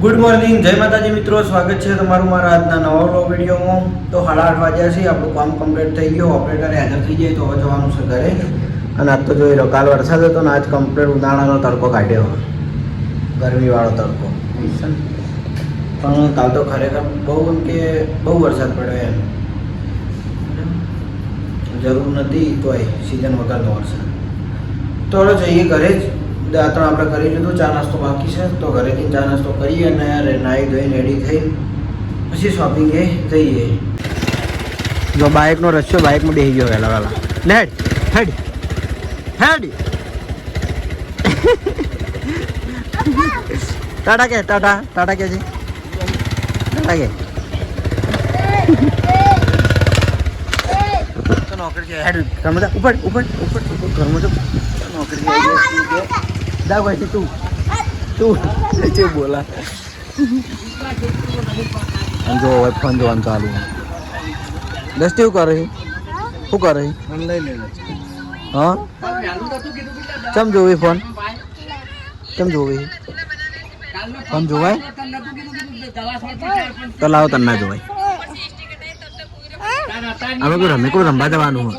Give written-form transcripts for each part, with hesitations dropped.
Good morning, જય માતાજી મિત્રો, સ્વાગત છે તમારું મારા આજના નવા વ્લોગ વિડીયોમાં. તો 8:30 વાગ્યા છે, આપણું કામ કમ્પ્લીટ થઈ ગયું. ઓપરેટરે હાજર થઈ જાય તો હવે જવાનું છે ઘરે. અને આજ તો જોઈ લો, કાલ વરસાદ હતો ને આજ કમ્પ્લીટ ઉનાળાનો તડકો કાઢ્યો, ગરમીવાળો તડકો. પણ કાલ તો ખરેખર બહુ વરસાદ પડ્યો એમ, જરૂર નથી તોય સિઝન વગરનો વરસાદ. તો હવે જઈએ ઘરે જ. દાંતણ આપણે કરી લીધું, ચા નાસ્તો બાકી છે તો ઘરેથી ચા નાસ્તો કરીએ અને નાહી ધોઈને રેડી થઈ પછી શોપિંગે જઈએ. જો બાઇકનો રસ્તો, બાઇકમાં બેસી ગયો વહેલા લે હેડ હેડ ટાટા કે ટાટા કે છે ટાટા કે નોકરી છે હેડ ઘરમાં ઉપર ઘરમાં જો નોકરી જા ભાઈ તું જે બોલા જો ફોન જોવાનું ચાલુ. દસ્તી શું કરે હા ચમ જોવી ફોન જોવાય તો લાવો તને ના જોવાય. હવે કોઈ રમવા જવાનું હોય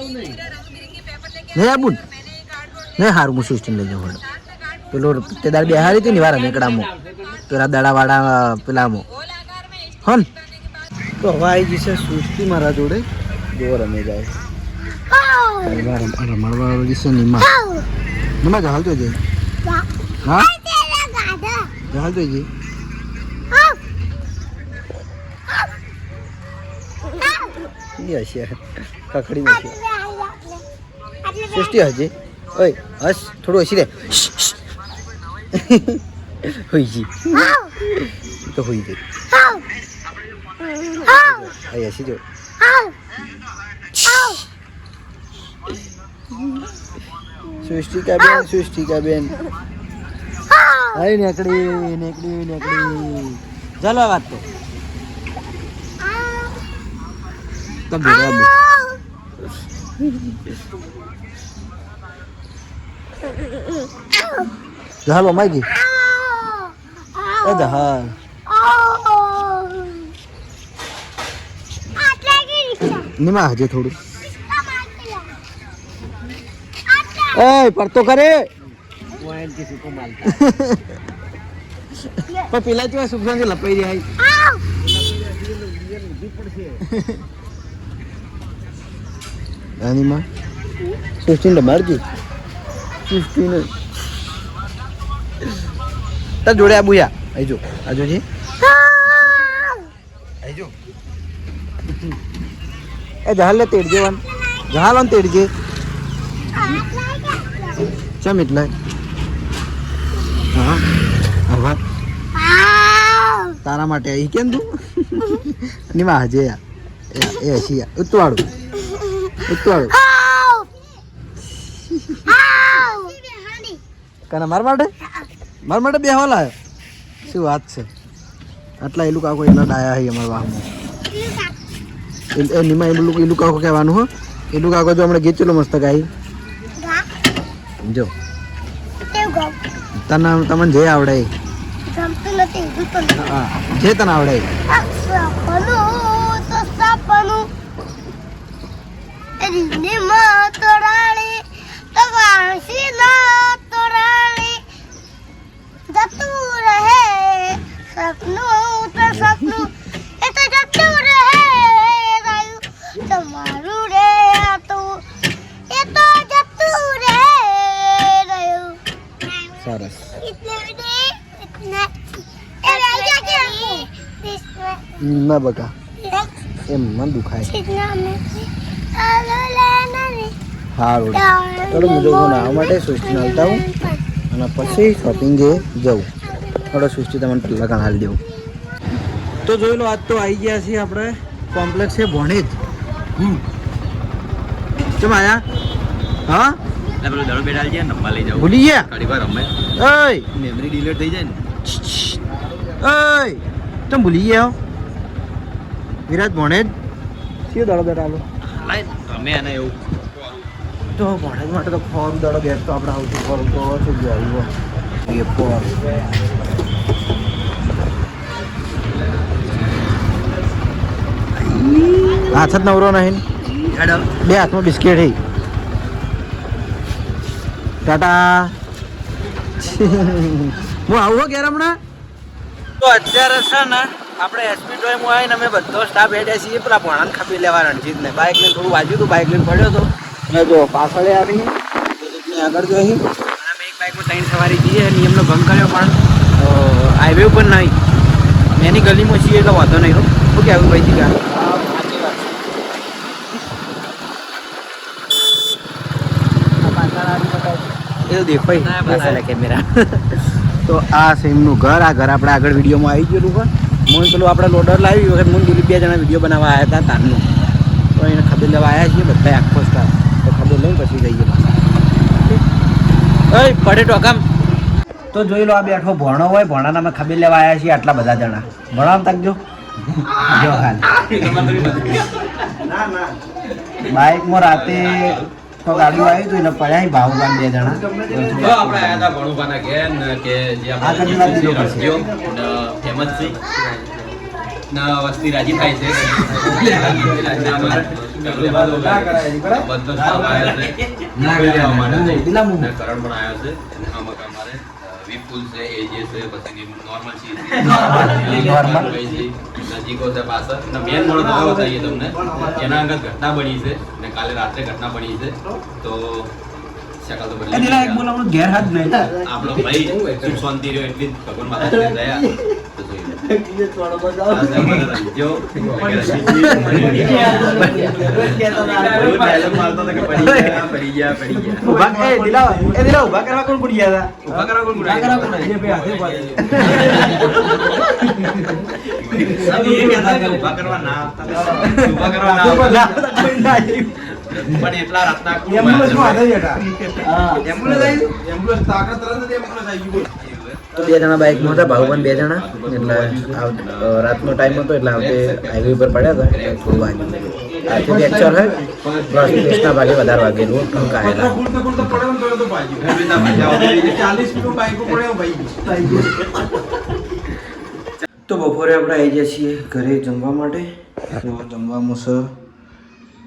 નહીં આબુ ને સારું હું સિસ્ટમ લઈ જાઉં. પેલો તે દાડ બેહારી હતી ને વાર રમેકડામાં પેલા દડાવાળા પેલામાં હન તો હવે આવી જશે સૃષ્ટિ મારા જોડે. જો રમે જાય રમણવાળો જશે નિમા જહાલતો જઈ હા જહાલતો જઈ હશે કકડી નથી સૃષ્ટિ હજી ઓય હસ થોડું હસી દે હોઈ જી તો હોઈ ગઈ આય હસી જો સૃષ્ટિકા બેન આય નેકડી ચાલો વાત તો તમે જહાલ માગી જહાલ નિમા હજે થોડું ઓય પડતો કરે પણ પેલા જેવા સુખસાન લપાઈ જાય નિમા સૃષ્ટિને મારજી સૃષ્ટિને તાર જોડે આ બુયા આજો જી આજો એ જહાલ ને તેડજે વાન જહાલ ને તેડજે ચમ એટલે હા હવે તારા માટે આવી કેમ તું નિમા હજે એ હસી ઉતવાળું કાના મારા માટે બેહવા લાયો શું વાત છે. આટલા એલું કાકો એના ડાયા હઈ અમારા વાહમાં એ નિમા એલું કાકો કહેવાનું હો. એલું કાકો જો હમણાં ગીત ચલો મસ્ત ગાઈ જો તમને જે આવડે જે તને આવડે સરસ ના બકા એમ મન દુખાય સારું થોડું મુજબ આવવા માટે સૃષ્ટિને આવતા હું અને પછી શોપિંગે જવું. થોડો સૃષ્ટિ તમને પહેલાં કાં હાલ દેવું. તો જોઈ લો, આજ તો આવી ગયા છીએ આપણે કોમ્પ્લેક્સ છે ભણેજ. ચમ આયા હા પેલો દડો બેઠા છે નંબર લઈ જાવ ભૂલી ગયા ગાડી પર રમે ઓય મેમરી ડિલીટ થઈ જાય ને ઓય તમે ભૂલી ગયા વિરાજ ભણેજ કયો દડો બેઠાલો રમે અને એવું તો ભણેજ માટે તો ખોરું દડો બેસતો આપણે આવતું ખોરું તો છે જો આવ્યો એ હાથ જ નવરો નહીં. બે હાથમાં બિસ્કીટ હે. ટાટા. હું આવું ઘેર હમણાં. તો અત્યારે છે ને આપણે એસપી ડ્રોઈમાં આવીને અમે બધો સ્ટાફ હેડ્યા છીએ પેલા ભણાને ખપી લેવા રણજીતને. બાઇક લઈને થોડું વાંચ્યું હતું, બાઇક લઈને પડ્યો હતો અને જો પાછળ આવી આગળ જોઈ અને અમે એક બાઇકમાં 3 સવારી જઈએ નિયમનો ભંગ કર્યો પણ હાઈવે ઉપર નહીં એની ગલીમાં છીએ એટલે વાંધો નહીં. શું કહેવું ભાઈ જીગા? એ દેખાય કેમેરા. તો આ સેમનું ઘર, આ ઘર આપણે આગળ વિડીયોમાં આવી ગયેલું પણ મોન પેલું આપણે લોડર લાવી વખત મોન દિલીપ 2 જણા વિડીયો બનાવવા આવ્યા હતા તારનું. તો એને ખબર લેવા આવ્યા છીએ બધા આખો સ્ટાફ. તો ખબર લઈને પછી જઈએ પાછા. પડે ટોકામ. તો જોઈ લો આ બેઠો ભણો હોય, ભણાના અમે ખબર લેવા આવ્યા છીએ આટલા બધા જણા. ભણાવ તાકજો જો હાલ બાઇકમાં રાતે તો ગાડી આવી તો એને પડ્યા ભાવબાન 2 જણા. આપણે આયા હતા ભણુભાના ઘેર કે જે આપણે ફેમસ છે ના વસ્તી રાજી થાય છે. કરણ પણ આવ્યો છે અમારે વિપુલ છે, એજે છે, પછી નોર્મલ છે, નજીકો છે પાછળ. મેન મોડો તો બતાવીએ તમને એના અંગત ઘટના બની છે અને કાલે રાત્રે ઘટના બની છે. તો શકલ તો બદલી ઘેર હાથ નહીં આપણો ભાઈ સુખ શાંતિ રહ્યો એટલી ભગવાન માતા દયા. પણ એટલા રાતના તો 2 જણા બાઇકમાં હતા, ભાવબાન 2 જણા. એટલે રાતનો ટાઈમ હતો એટલે આવતે હાઈવે ઉપર પડ્યા હતા એટલે થોડું વાગ્યું. આથી ફ્રેક્ચર હોય પ્લસ ટેસ્ટના ભાગે વધારે વાગેલું ઠંકાયેલા. તો બપોરે આપણે આવી જઈએ છીએ ઘરે જમવા માટે. તો જમવામાં છે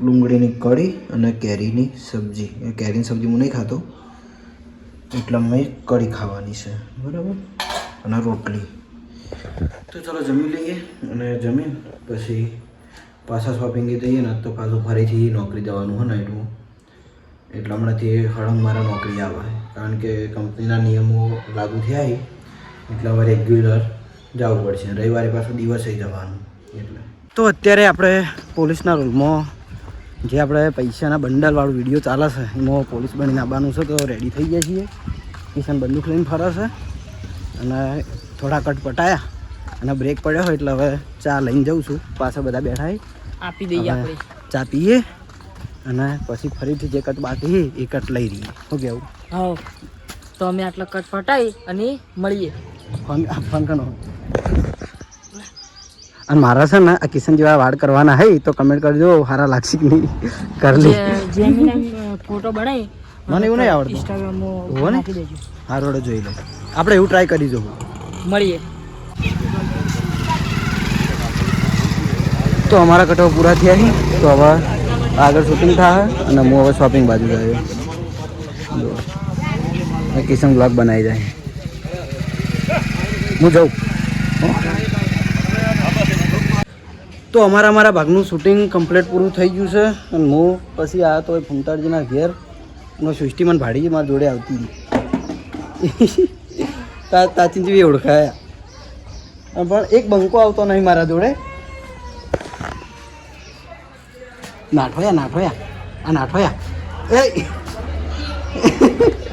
ડુંગળીની કઢી અને કેરીની સબ્જી. કેરીની સબ્જી હું નહીં ખાતો એટલે મેં કઢી ખાવાની છે, બરાબર, અને રોટલી. તો ચલો જમી લઈએ અને જમીન પછી પાછા શોપિંગે જઈએ ને. તો પાછું ફરીથી નોકરી જવાનું હોય ને એટલું એટલે હમણાંથી હળંગ મારા નોકરી આવે કારણ કે કંપનીના નિયમો લાગુ થયા એટલે હવે રેગ્યુલર જવું પડશે. રવિવારે પાછું દિવસે જવાનું એટલે. તો અત્યારે આપણે પોલીસના રૂલમાં જે આપણે પૈસાના બંડલવાળું વિડીયો ચાલે છે એમાં પોલીસ બનીને આવવાનું છે. તો રેડી થઈ ગયા છીએ. કિશન બંદૂક લઈને ફરે છે અને થોડા કટ પટાયા અને બ્રેક પડ્યો હોય એટલે હવે ચા લઈને જાઉં છું. પાછા બધા બેઠા આપી દઈએ આપણે ચા પીએ અને પછી ફરીથી જે કટ બાકી એ કટ લઈ રહીએ. શું કહેવું? હા, તો અમે આટલા કટ પટાઈ અને મળીએ. ફોન કરનો. અને મારા છે ને આ કિશન જેવા વાળ કરવાના હોય તો કમેન્ટ કરજો, સારા લાગશે કે નહીં. કરી ફોટો બનાવી મને એવું નહીં આવડતું ઇન્સ્ટાગ્રામમાં નાખી દેજો. હા રોડે જોઈ લો. આપણે એવું ટ્રાય કરી જોવું. મળીએ. તો અમારા કટો પૂરા થયા છે. તો હવે આગળ શૂટિંગ થાય અને હું હવે શોપિંગ બાજુ ગયો. કિશન બ્લોગ બનાવી જાય. હું જાઉં. તો અમારા ભાગનું શૂટિંગ કમ્પ્લીટ પૂરું થઈ ગયું છે અને હું પછી આવ્યો તો ફૂમતાળજીના ઘેર. નો સૃષ્ટિ મને ભાડી મારી જોડે આવતી તાચી જેવી ઓળખાયા પણ એક બંકો આવતો નહીં મારા જોડે. નાઠોયા આ નાઠોયા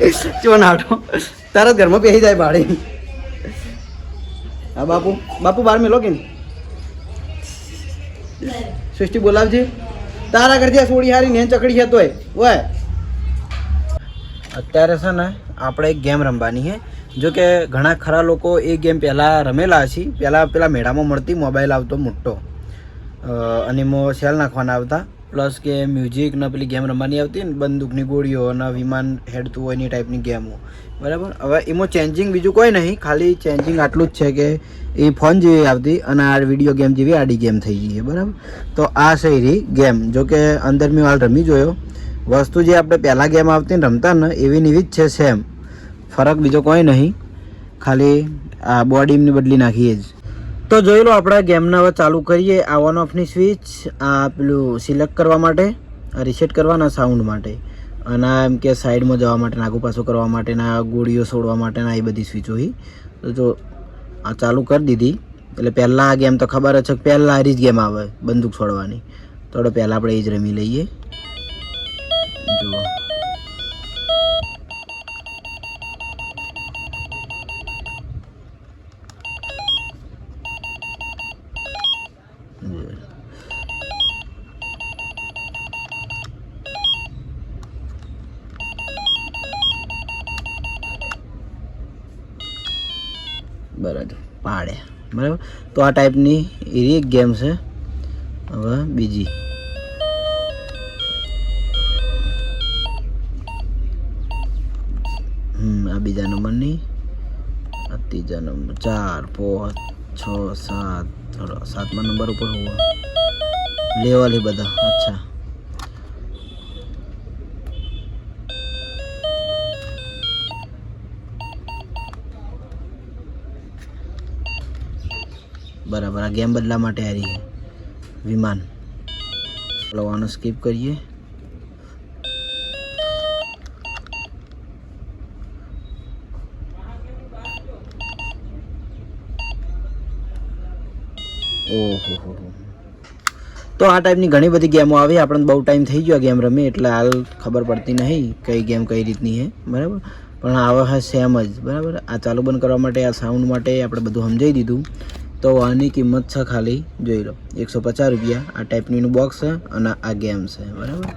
એ ચો નાઠો તારા ઘરમાં બેસી જાય ભાડે. હા બાપુ બહાર મેલો કે સૃષ્ટિ બોલાવજે. તારા ઘરથી સોડી હારી ને ચકડી છે તોય ઓય. અત્યારે છે ને આપણે એક ગેમ રમવાની છે. જો કે ઘણા ખરા લોકો એ ગેમ પહેલાં રમેલા હશે. પહેલાં પેલા મેળામાં મળતી મોબાઈલ આવતો મોટો અને એમાં સેલ નાખવાના આવતા. પ્લસ કે મ્યુઝિક ને પેલી ગેમ રમવાની આવતી ને બંદૂકની ગોળીઓ અને વિમાન હેડતું હોય એની ટાઈપની ગેમો, બરાબર. હવે એમાં ચેન્જિંગ બીજું કોઈ નહીં, ખાલી ચેન્જિંગ આટલું જ છે કે એ ફોન જેવી આવતી અને આ વિડીયો ગેમ જેવી આડી ગેમ થઈ ગઈ, બરાબર. તો આ છે રહી ગેમ. જો કે અંદર મેં હાલ રમી જોયો, વસ્તુ જે આપણે પહેલાં ગેમ આવતી ને રમતા ને એવી ને એવી જ છે સેમ, ફરક બીજો કોઈ નહીં, ખાલી આ બોડી એમની બદલી નાખીએ જ. તો જોઈ લો આપણે ગેમને હવે ચાલુ કરીએ. આ ઓન ઓફની સ્વિચ, આ પેલું સિલેક્ટ કરવા માટે, રીસેટ કરવાના સાઉન્ડ માટે, અને એમ કે સાઈડમાં જવા માટે, આગુ પાછું કરવા માટેના, ગોળીઓ છોડવા માટેના એ બધી સ્વિચો હોય. તો જો આ ચાલુ કરી દીધી એટલે પહેલાં આ ગેમ તો ખબર જ છે કે પહેલાં હારી જ ગેમ આવે બંદૂક છોડવાની, તો પહેલાં આપણે એ જ રમી લઈએ. જુઓ બરાબર પાડ્યા, બરાબર. તો આ ટાઈપની એવી એક ગેમ છે. હવે બીજી આ બીજા નંબરની, આ ત્રીજા નંબર, 4 5 6 7, 7મા નંબર ઉપર હોવા લેવલ એ બધા. અચ્છા બરાબર. આ ગેમ બદલા માટે હારી છે વિમાન. ચલો આનો સ્કીપ કરીએ. ઓહો, તો આ ટાઈપની ઘણી બધી ગેમો આવી. આપણને બહુ ટાઈમ થઈ ગયો ગેમ રમી એટલે હાલ ખબર પડતી નહીં કઈ ગેમ કઈ રીતની છે, બરાબર. પણ આવે છે સેમ જ, બરાબર. આ ચાલુ બંધ કરવા માટે, આ સાઉન્ડ માટે આપણે બધું સમજાવી દીધું. તો આની કિંમત છે ખાલી જોઈ લો 150 રૂપિયા. આ ટાઈપનું એનું બોક્સ છે અને આ ગેમ છે, બરાબર.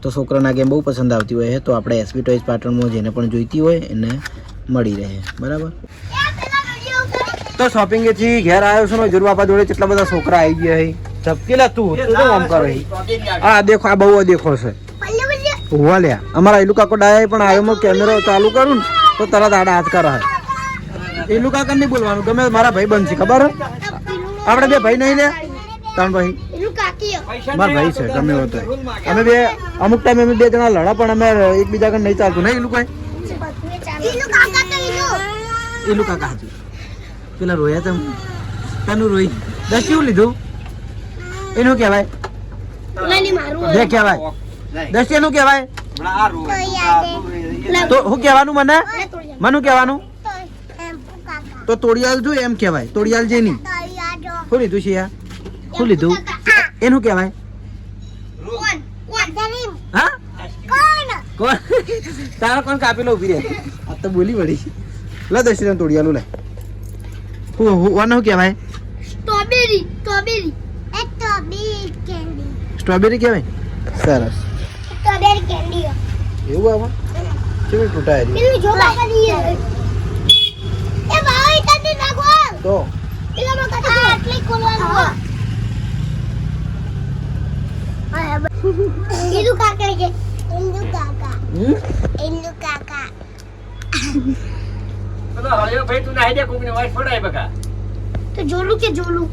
તો છોકરાને આ ગેમ બહુ પસંદ આવતી હોય છે, તો આપણે એસબી ટોયઝ પાટણમાં જેને પણ જોઈતી હોય એને મળી રહે, બરાબર. તો શોપિંગથી ઘેર આવ્યો છું ને જરૂર બાપા જોડે કેટલા બધા છોકરા આવી ગયા છે. ઝપકેલા તું શું કામ કરો? આ દેખો, આ બહુ દેખો છે. હોવા લ્યા અમારા એલુ કાકો ડાયા પણ આવ્યો કેમેરો ચાલુ કરું ને તો તરત આડા હાથ કરે. એલુ કાકા નહીં બોલવાનું, ગમે મારા ભાઈ બંધ છે, ખબર? આપણે બે ભાઈ નહીં લે, ત્રણ ભાઈ મારા ભાઈ છે, ગમે હોતો અમે બે અમુક ટાઈમ અમે બે જણા લડા પણ અમે એકબીજા કને નહીં ચાલતું નહીં. એલું કઈ એલુ કાકા હતું પેલા રોયા તમે તનું રોઈ દસ કેવું લીધું એનું કહેવાય બે કહેવાય દસ એનું કહેવાય. તો શું કહેવાનું મને મનું કહેવાનું તો તોડિયાલ જો એમ કહેવાય. તોડિયાલ જેની શું લીધું છે યાર? શું લીધું એનું કહેવાય? હા કોણ તારો કોણ કાપી લો ઉભી રહે આ તો બોલી વળી લે દશરથ તોડિયાલું લે. શું કહેવાય? Strawberry strawberry candy. સ્ટ્રોબેરી કહેવાય. સરસ સ્ટ્રોબેરી કેન્ડી એવું આવા કેવી ટૂટાય પેલું જો કાકા દીએ એ ભાઈ તને નાખો તો પેલા માં કાકા આટલે ખોલવાનું હા ઇલુ કાકા કે ઇલુ કાકા તો હળિયો ભાઈ તું નાહી દે કોકને વાઈસ ફડાય બકા તો જોલું કે જોલું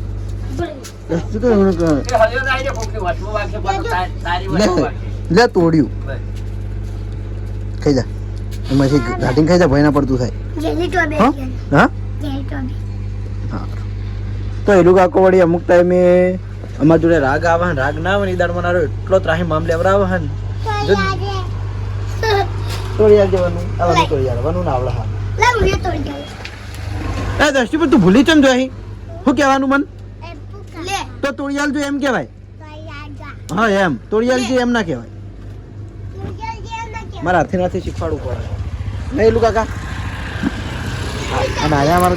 રસ્તો તો એનો કે એ હળિયો નાહી દે કોકને વાઈસ વાગે પણ સારી વાઈસ વાગે લે તોડ્યું ખાઈ જા એમાંથી ઘાટીને ખાઈ જા ભાઈ ના પડતું થાય. જેલી સ્ટ્રોબેરી હા જેલી સ્ટ્રોબેરી હા. તો એલું કાકો વળી અમુક ટાઈમે અમારા જોડે રાગ આવે ને રાગ ના આવે ને દાડ મનારો એટલો ત્રાહી મામલે આવરાવે હે ને તોડિયાલ જવાનું આવવાનું તોડિયાલ વાનું ના આવડે. હા લે મુએ તોડી દે એ દૃષ્ટિ પર તું ભૂલી ચમ જોઈ શું કહેવાનું મન લે તો તોડિયાલ જો એમ કહેવાય. હા એમ તોડિયાલ જે એમ ના કહેવાય. મારા હાથે નાથી શીખવાડવું પડે નહીં એલું કાકા. અને આયા મારે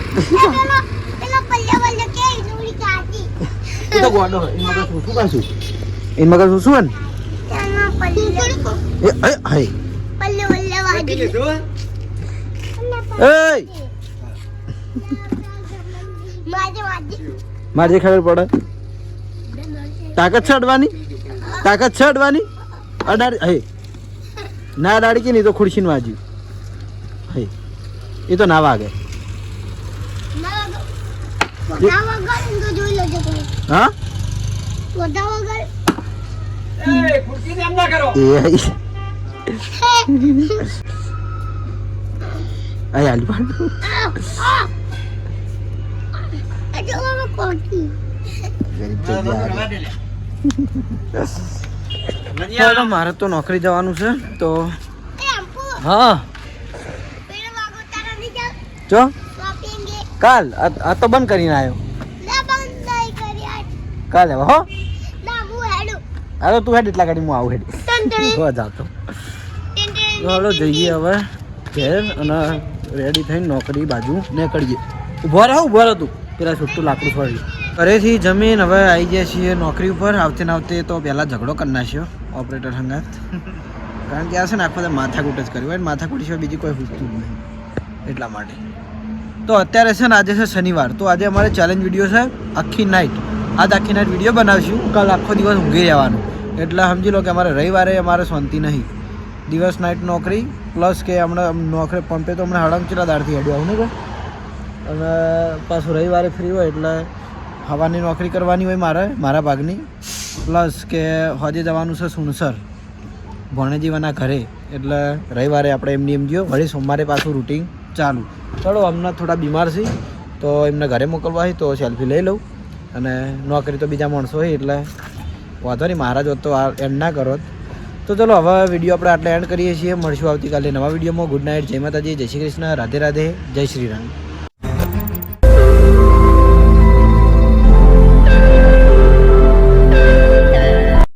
પેલા પલ્લે વલ્લે કે ઇનુડી કાટી તો ગોડો એન મગર શું કાશું એન મગર શું ને તેના પલ્લે એ હાય પલ્લે વલ્લે વાડી એય માજે વાડી મારે ખબર પડે તાકાત છે અડવાની તાકાત છે અડવાની અડાડ હે ના અડાડી કે નહીં તો ખુરશીને વાજ્યું હે એ તો ના વાગે હા એ આઈ આલી પાડ ચાલો મારે તો નોકરી જવાનું છે તો હા જો કાલ આ તો બંધ કરીને આવ્યો કાલે હો હા તું હેડ એટલા ગાડી હું આવું હેડ હો જાતો ચાલો જઈએ હવે ઘેર અને રેડી થઈને નોકરી બાજુ નીકળીએ ઊભો રહે તું પેલા છૂટું લાકડું ફરી ઘરેથી જમીન હવે આવી ગયા છીએ નોકરી ઉપર આવતે ને આવતે તો પહેલાં ઝઘડો કરી નાખ્યો ઓપરેટર સંગાત કારણ કે આ છે ને આખો માથાકૂટ જ કર્યું હોય માથાકૂટ સિવાય બીજી કોઈ પૂછતું જ નહીં એટલા માટે તો અત્યારે છે ને આજે છે શનિવાર તો આજે અમારે ચેલેન્જ વિડીયો છે આખી નાઇટ આખી નાઇટ વિડીયો બનાવશું કાલ આખો દિવસ ઊંઘી રહેવાનું એટલે સમજી લો કે અમારે રવિવારે અમારે શાંતિ નહીં દિવસ નાઇટ નોકરી પ્લસ કે હમણાં નોકરી પંપે તો હમણાં હળંગચીલા દાળથી હેડ્યો આવું ને અને પાછું રવિવારે ફ્રી હોય એટલે હવાની નોકરી કરવાની હોય મારા ભાગની પ્લસ કે હોજે જવાનું છે સુણસર ભણેજીવાના ઘરે એટલે રવિવારે આપણે એમની એમ ગયો વળી સોમવારે પાછું રૂટિન ચાલુ ચલો હમણાં થોડા બીમાર છે તો એમને ઘરે મોકલવા હોય તો સેલ્ફી લઈ લઉં અને નોકરી તો બીજા માણસો હોય એટલે વાંધો નહીં મારા જોત તો એન્ડ ના કરો તો ચલો હવે વિડીયો આપણે આટલા એન્ડ કરીએ છીએ મળશું આવતીકાલે નવા વિડીયોમાં ગુડ નાઇટ જય માતાજી જય શ્રી કૃષ્ણ રાધે રાધે જય શ્રી રામ